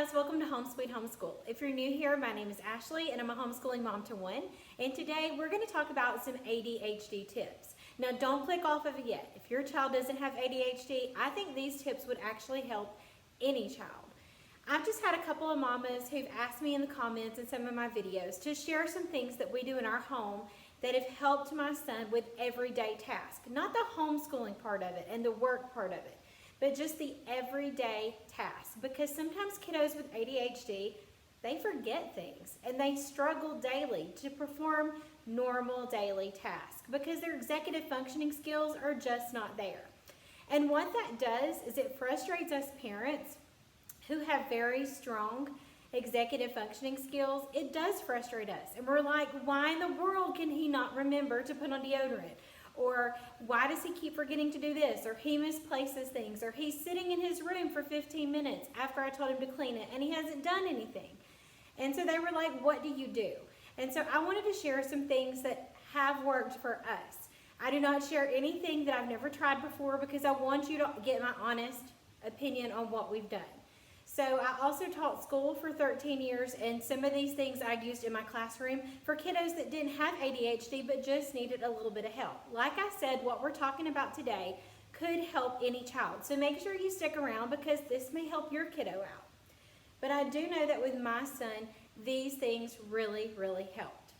guys, welcome to Home Sweet Homeschool. If you're new here, my name is Ashley and I'm a homeschooling mom to one. And today we're going to talk about some ADHD tips. Now don't click off of it yet. If your child doesn't have ADHD, I think these tips would actually help any child. I've just had a couple of mamas who've asked me in the comments in some of my videos to share some things that we do in our home that have helped my son with everyday tasks. Not the homeschooling part of it and the work part of it, but just the everyday tasks. Because sometimes kiddos with ADHD, they forget things and they struggle daily to perform normal daily tasks because their executive functioning skills are just not there. And what that does is it frustrates us parents who have very strong executive functioning skills. It does frustrate us. And we're like, why in the world can he not remember to put on deodorant? Or why does he keep forgetting to do this? Or he misplaces things. Or he's sitting in his room for 15 minutes after I told him to clean it and he hasn't done anything. And so they were like, what do you do? And so I wanted to share some things that have worked for us. I do not share anything that I've never tried before because I want you to get my honest opinion on what we've done. So I also taught school for 13 years, and some of these things I used in my classroom for kiddos that didn't have ADHD but just needed a little bit of help. Like I said, what we're talking about today could help any child. So make sure you stick around because this may help your kiddo out. But I do know that with my son, these things really, really helped.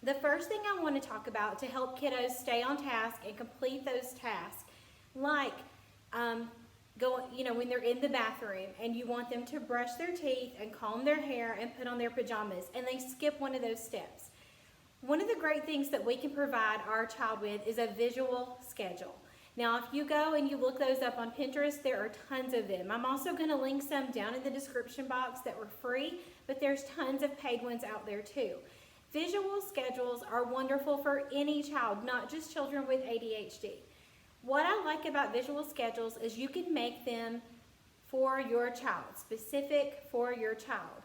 The first thing I want to talk about to help kiddos stay on task and complete those tasks, like when they're in the bathroom and you want them to brush their teeth and comb their hair and put on their pajamas and they skip one of those steps. One of the great things that we can provide our child with is a visual schedule. Now, if you go and you look those up on Pinterest, there are tons of them. I'm also going to link some down in the description box that were free, but there's tons of paid ones out there too. Visual schedules are wonderful for any child, not just children with ADHD. What I like about visual schedules is you can make them for your child, specific for your child,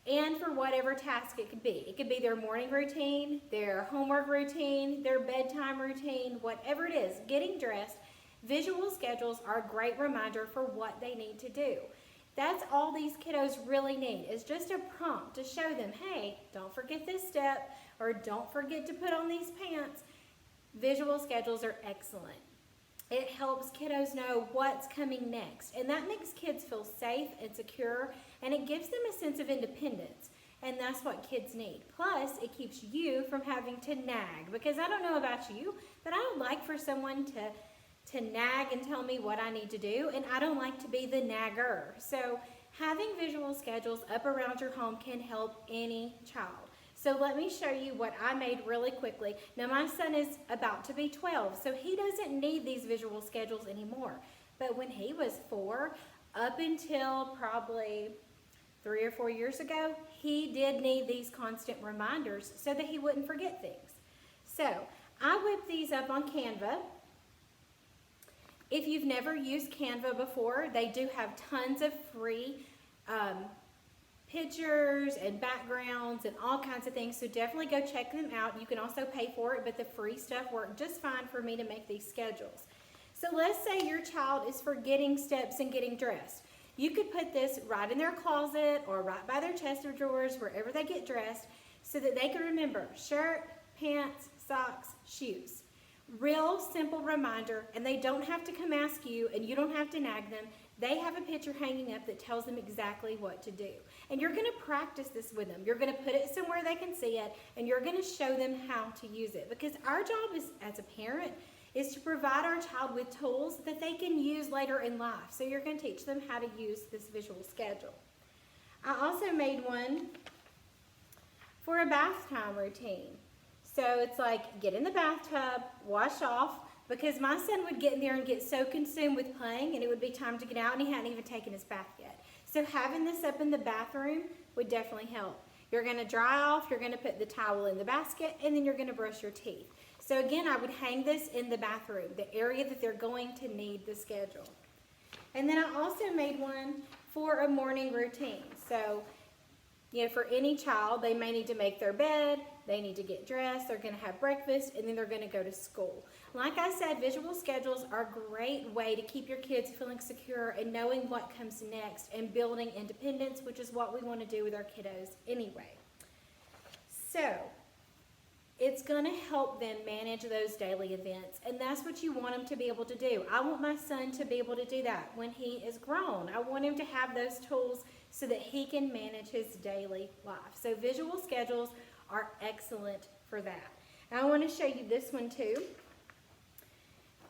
and for whatever task it could be. It could be their morning routine, their homework routine, their bedtime routine, whatever it is, getting dressed. Visual schedules are a great reminder for what they need to do. That's all these kiddos really need, is just a prompt to show them, hey, don't forget this step, or don't forget to put on these pants. Visual schedules are excellent. It helps kiddos know what's coming next, and that makes kids feel safe and secure, and it gives them a sense of independence, and that's what kids need. Plus, it keeps you from having to nag, because I don't know about you, but I don't like for someone to nag and tell me what I need to do, and I don't like to be the nagger. So having visual schedules up around your home can help any child. So let me show you what I made really quickly. Now my son is about to be 12, so he doesn't need these visual schedules anymore. But when he was 4, up until probably 3 or 4 years ago, he did need these constant reminders so that he wouldn't forget things. So I whipped these up on Canva. If you've never used Canva before, they do have tons of free pictures and backgrounds and all kinds of things, so definitely go check them out. You can also pay for it, but the free stuff worked just fine for me to make these schedules. So let's say your child is forgetting steps and getting dressed. You could put this right in their closet or right by their chest of drawers, wherever they get dressed, so that they can remember shirt, pants, socks, shoes. Real simple reminder, and they don't have to come ask you and you don't have to nag them. They have a picture hanging up that tells them exactly what to do. And you're going to practice this with them. You're going to put it somewhere they can see it, and you're going to show them how to use it. Because our job is, as a parent, is to provide our child with tools that they can use later in life. So you're going to teach them how to use this visual schedule. I also made one for a bath time routine. So it's like, get in the bathtub, wash off, because my son would get in there and get so consumed with playing and it would be time to get out and he hadn't even taken his bath yet. So having this up in the bathroom would definitely help. You're going to dry off, you're going to put the towel in the basket, and then you're going to brush your teeth. So again, I would hang this in the bathroom, the area that they're going to need the schedule. And then I also made one for a morning routine. So, for any child, they may need to make their bed, they need to get dressed, they're going to have breakfast, and then they're going to go to school. Like I said, visual schedules are a great way to keep your kids feeling secure and knowing what comes next and building independence, which is what we want to do with our kiddos anyway. So, it's going to help them manage those daily events, and that's what you want them to be able to do. I want my son to be able to do that when he is grown. I want him to have those tools so that he can manage his daily life. So visual schedules are excellent for that. And I want to show you this one too.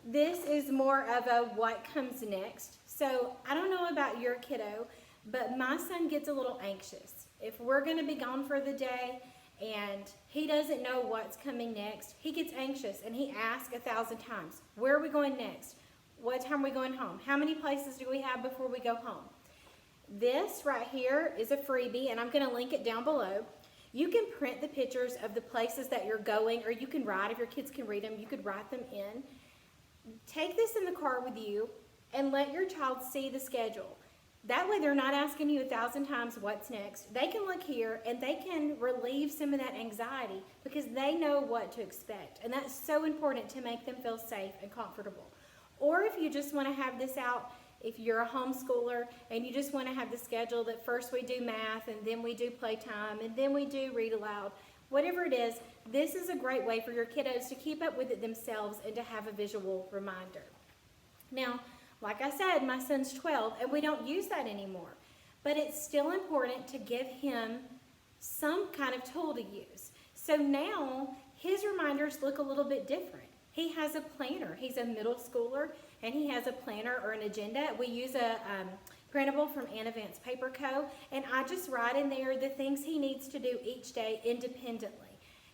This is more of a what comes next. So I don't know about your kiddo, but my son gets a little anxious. If we're going to be gone for the day and he doesn't know what's coming next, he gets anxious and he asks 1,000 times, where are we going next? What time are we going home? How many places do we have before we go home? This right here is a freebie, and I'm going to link it down below. You can print the pictures of the places that you're going, or you can write, if your kids can read them, you could write them in. Take this in the car with you and let your child see the schedule. That way they're not asking you 1,000 times what's next. They can look here and they can relieve some of that anxiety because they know what to expect. And that's so important to make them feel safe and comfortable. Or if you just want to have this out, if you're a homeschooler and you just want to have the schedule that first we do math and then we do playtime and then we do read aloud, whatever it is, this is a great way for your kiddos to keep up with it themselves and to have a visual reminder. Now, like I said, my son's 12 and we don't use that anymore, but it's still important to give him some kind of tool to use. So now his reminders look a little bit different. He has a planner. He's a middle schooler and he has a planner or an agenda. We use a printable from Anna Vance Paper Co. and I just write in there the things he needs to do each day independently.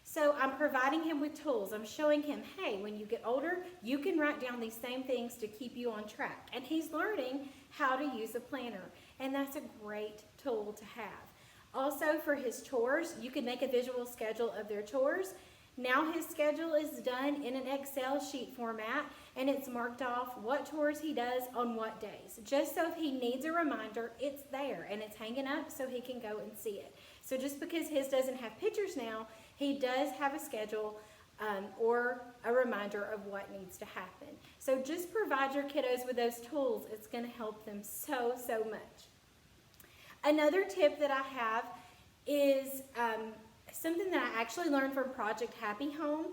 So I'm providing him with tools. I'm showing him, hey, when you get older, you can write down these same things to keep you on track. And he's learning how to use a planner, and that's a great tool to have. Also, for his chores, you can make a visual schedule of their chores. Now his schedule is done in an Excel sheet format, and it's marked off what chores he does on what days. Just so if he needs a reminder, it's there, and it's hanging up so he can go and see it. So just because his doesn't have pictures now, he does have a schedule or a reminder of what needs to happen. So just provide your kiddos with those tools. It's going to help them so much. Another tip that I have is something that I actually learned from Project Happy Home,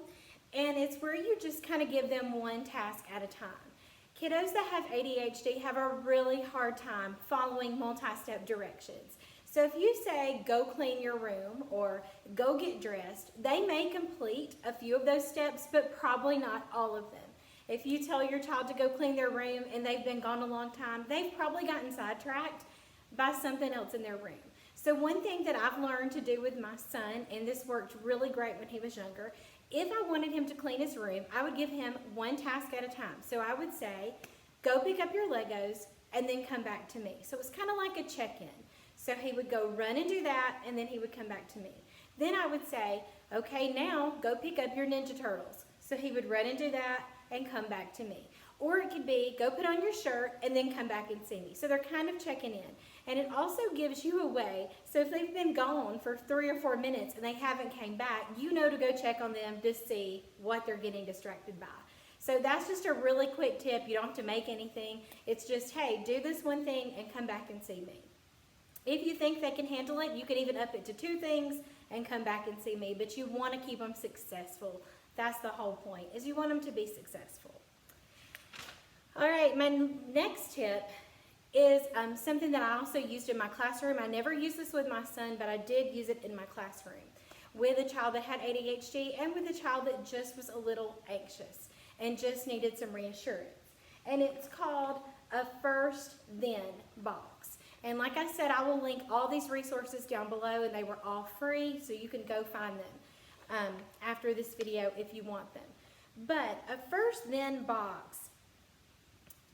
and it's where you just kind of give them one task at a time. Kiddos that have ADHD have a really hard time following multi-step directions. So if you say, go clean your room or go get dressed, they may complete a few of those steps, but probably not all of them. If you tell your child to go clean their room and they've been gone a long time, they've probably gotten sidetracked by something else in their room. So one thing that I've learned to do with my son, and this worked really great when he was younger, if I wanted him to clean his room, I would give him one task at a time. So I would say, go pick up your Legos and then come back to me. So it was kind of like a check-in. So he would go run and do that, and then he would come back to me. Then I would say, okay, now go pick up your Ninja Turtles. So he would run and do that and come back to me. Or it could be, go put on your shirt and then come back and see me. So they're kind of checking in. And it also gives you a way, so if they've been gone for 3 or 4 minutes and they haven't came back, you know to go check on them to see what they're getting distracted by. So that's just a really quick tip. You don't have to make anything. It's just, hey, do this one thing and come back and see me. If you think they can handle it, you could even up it to 2 things and come back and see me. But you want to keep them successful. That's the whole point, is you want them to be successful. All right, my next tip is something that I also used in my classroom. I never used this with my son, but I did use it in my classroom with a child that had ADHD and with a child that just was a little anxious and just needed some reassurance. And it's called a first then box. And like I said, I will link all these resources down below, and they were all free, so you can go find them after this video if you want them. But a first then box,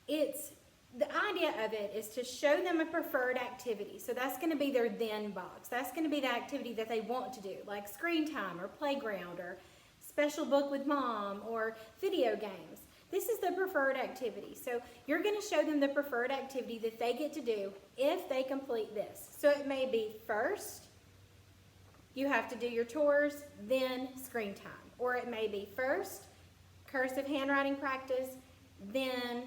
the idea of it is to show them a preferred activity. So that's going to be their then box. That's going to be the activity that they want to do, like screen time or playground or special book with mom or video games. This is the preferred activity. So you're going to show them the preferred activity that they get to do if they complete this. So it may be first, you have to do your chores, then screen time. Or it may be first cursive handwriting practice, then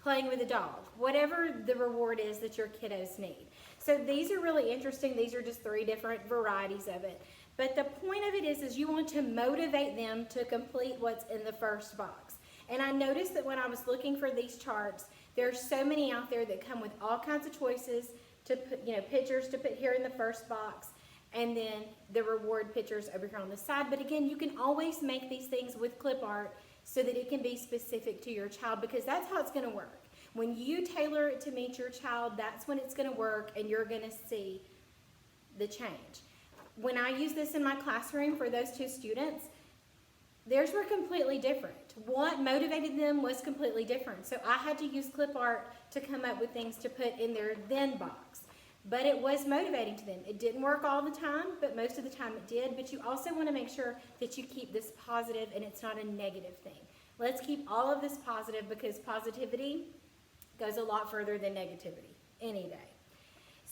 playing with a dog. Whatever the reward is that your kiddos need. So these are really interesting. These are just 3 different varieties of it. But the point of it is you want to motivate them to complete what's in the first box. And I noticed that when I was looking for these charts, there's so many out there that come with all kinds of choices to put, pictures to put here in the first box, and then the reward pictures over here on the side. But again, you can always make these things with clip art so that it can be specific to your child, because that's how it's going to work. When you tailor it to meet your child, that's when it's going to work, and you're going to see the change. When I used this in my classroom for those 2 students, theirs were completely different. What motivated them was completely different. So I had to use clip art to come up with things to put in their then box. But it was motivating to them. It didn't work all the time, but most of the time it did. But you also want to make sure that you keep this positive and it's not a negative thing. Let's keep all of this positive, because positivity goes a lot further than negativity any day.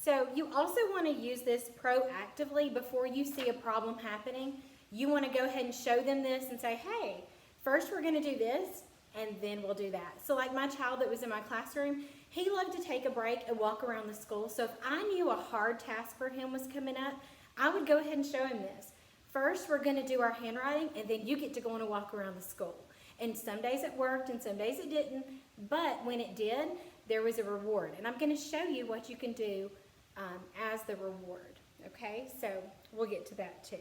So you also want to use this proactively before you see a problem happening. You want to go ahead and show them this and say, hey, first we're going to do this, and then we'll do that. So like my child that was in my classroom, he loved to take a break and walk around the school. So if I knew a hard task for him was coming up, I would go ahead and show him this. First, we're going to do our handwriting, and then you get to go on a walk around the school. And some days it worked, and some days it didn't. But when it did, there was a reward. And I'm going to show you what you can do as the reward. Okay, so we'll get to that too.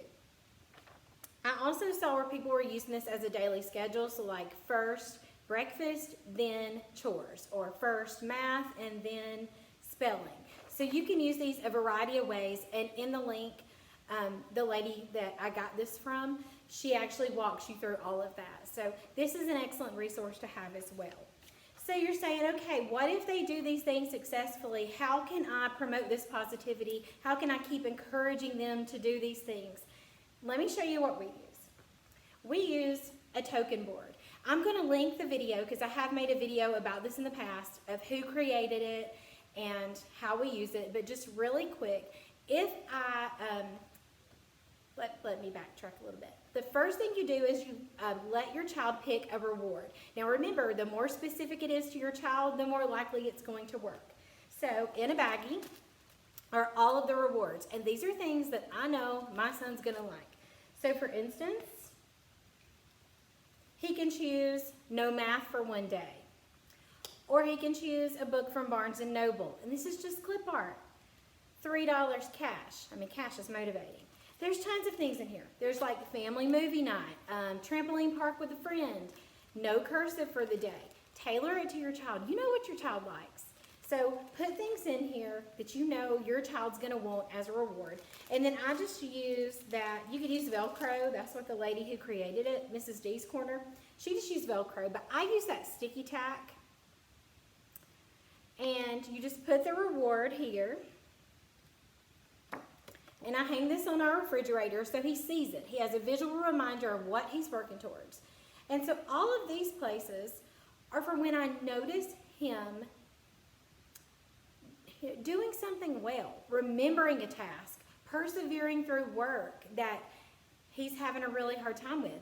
I also saw where people were using this as a daily schedule. So like first breakfast, then chores, or first math, and then spelling. So you can use these a variety of ways. And in the link, the lady that I got this from, she actually walks you through all of that. So this is an excellent resource to have as well. So you're saying, okay, what if they do these things successfully? How can I promote this positivity? How can I keep encouraging them to do these things? Let me show you what we use. We use a token board. I'm going to link the video because I have made a video about this in the past of who created it and how we use it. But just really quick, if I, let me backtrack a little bit. The first thing you do is you let your child pick a reward. Now remember, the more specific it is to your child, the more likely it's going to work. So in a baggie are all of the rewards. And these are things that I know my son's going to like. So for instance, he can choose no math for one day. Or he can choose a book from Barnes & Noble. And this is just clip art. $3 cash. I mean, cash is motivating. There's tons of things in here. There's like family movie night, trampoline park with a friend, no cursive for the day. Tailor it to your child. You know what your child likes. So put things in here that you know your child's going to want as a reward. And then I just use that. You could use Velcro. That's what the lady who created it, Mrs. D's Corner, she just used Velcro. But I use that sticky tack. And you just put the reward here. And I hang this on our refrigerator so he sees it. He has a visual reminder of what he's working towards. And so all of these places are for when I notice him doing something well, remembering a task, persevering through work that he's having a really hard time with.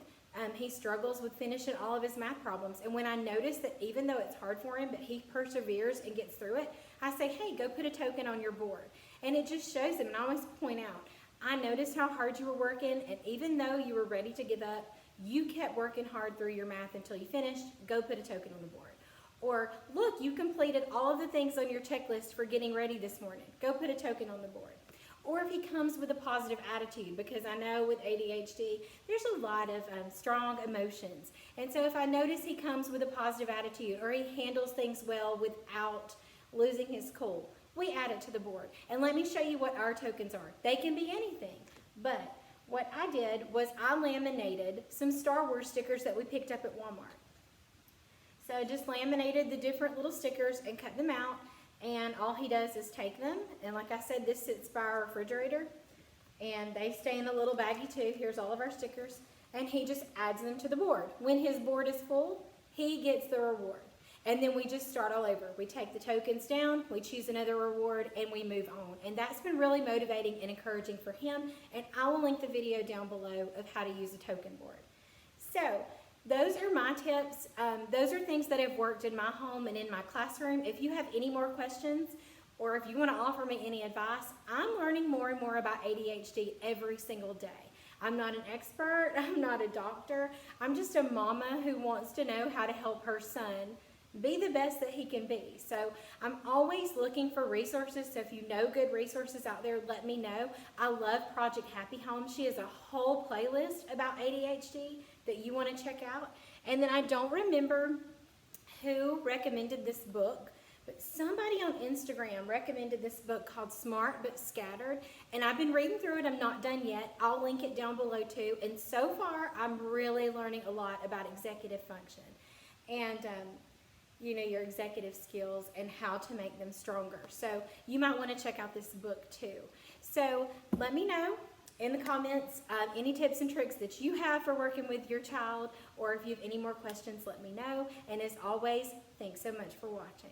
He struggles with finishing all of his math problems. And when I notice that even though it's hard for him, but he perseveres and gets through it, I say, hey, go put a token on your board. And it just shows him, and I always point out, I noticed how hard you were working, and even though you were ready to give up, you kept working hard through your math until you finished. Go put a token on the board. Or, look, you completed all of the things on your checklist for getting ready this morning. Go put a token on the board. Or if he comes with a positive attitude, because I know with ADHD, there's a lot of strong emotions. And so if I notice he comes with a positive attitude, or he handles things well without losing his cool, we add it to the board. And let me show you what our tokens are. They can be anything. But what I did was I laminated some Star Wars stickers that we picked up at Walmart. So I just laminated the different little stickers and cut them out. And all he does is take them. And like I said, this sits by our refrigerator. And they stay in a little baggie too. Here's all of our stickers. And he just adds them to the board. When his board is full, he gets the reward. And then we just start all over. We take the tokens down, we choose another reward, and we move on. And that's been really motivating and encouraging for him. And I will link the video down below of how to use a token board. So those are my tips. Those are things that have worked in my home and in my classroom. If you have any more questions, or if you want to offer me any advice, I'm learning more and more about ADHD every single day. I'm not an expert, I'm not a doctor, I'm just a mama who wants to know how to help her son be the best that he can be. So I'm always looking for resources, so if you know good resources out there, let me know. I love Project Happy Home. She has a whole playlist about ADHD that you want to check out. And then I don't remember who recommended this book, but somebody on Instagram recommended this book called Smart But Scattered, and I've been reading through it. I'm not done yet. I'll link it down below too. And so far, I'm really learning a lot about executive function and your executive skills and how to make them stronger. So you might want to check out this book too. So let me know in the comments any tips and tricks that you have for working with your child, or if you have any more questions, let me know. And as always, thanks so much for watching.